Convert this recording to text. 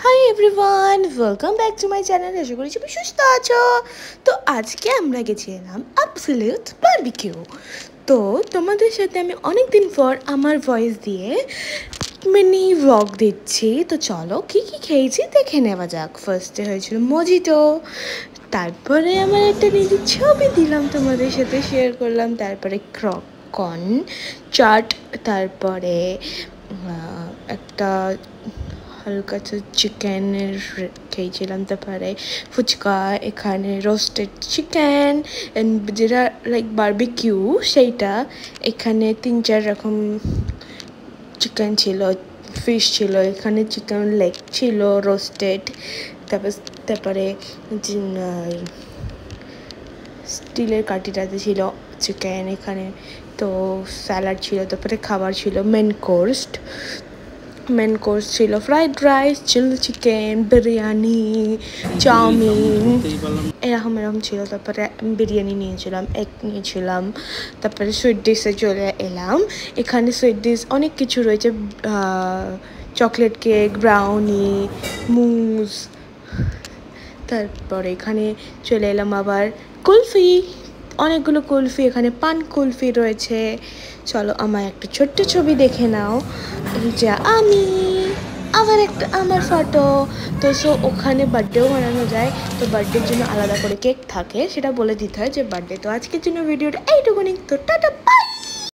High everyone, welcome back to my channel. আশা করি সবাই সুস্থ আছো। তো আজকে আমরা গেছিলাম অ্যাবসলিউট বারবিকিউ। তো তোমাদের সাথে আমি অনেক দিন পর আমার ভয়েস দিয়ে মিনি ভ্লগ দিচ্ছি। তো চলো কী কী খেয়েছি দেখে নেওয়া যাক। ফার্স্টে হয়েছিল মজিটো, তারপরে আমার একটা নিজের ছবি দিলাম তোমাদের সাথে শেয়ার করলাম, তারপরে কর্ন চাট, তারপরে একটা হালকা চিকেনের খেয়েছিলাম, তারপরে ফুচকা, এখানে রোস্টেড চিকেন যেটা লাইক বারবিকিউ সেইটা, এখানে 3-4 রকম চিকেন ছিল, ফিশ ছিল, এখানে চিকেন লেগ ছিল রোস্টেড, তারপরে স্টিলের কাঠিটাতে ছিল চিকেন এখানে, তো স্যালাড ছিল, তারপরে খাবার ছিল মেন কোর্স ছিল fried rice, chilli chicken, biryani, chowmein, এরকম ছিল। তারপরে বিরিয়ানি নিয়েছিলাম, এগ নিয়েছিলাম, তারপরে সুইট ডিশে চলে এলাম। এখানে সুইট ডিশ অনেক কিছু রয়েছে, চকলেট কেক, ব্রাউনি, মুজ, তারপরে এখানে চলে এলাম আবার কুলফি, অনেকগুলো কুলফি, এখানে পান কুলফি রয়েছে। চলো আমার একটা ছোট্ট ছবি দেখে নাও, যা আমি আবার একটা আমার ফটো। তো ওখানে বার্থডেও বানানো যায়, তো বার্থডের জন্য আলাদা করে কেক থাকে, সেটা বলে দিতে হয় যে বার্থডে। তো আজকের জন্য ভিডিওটা এইটুকুনি, তো টাটা বাই।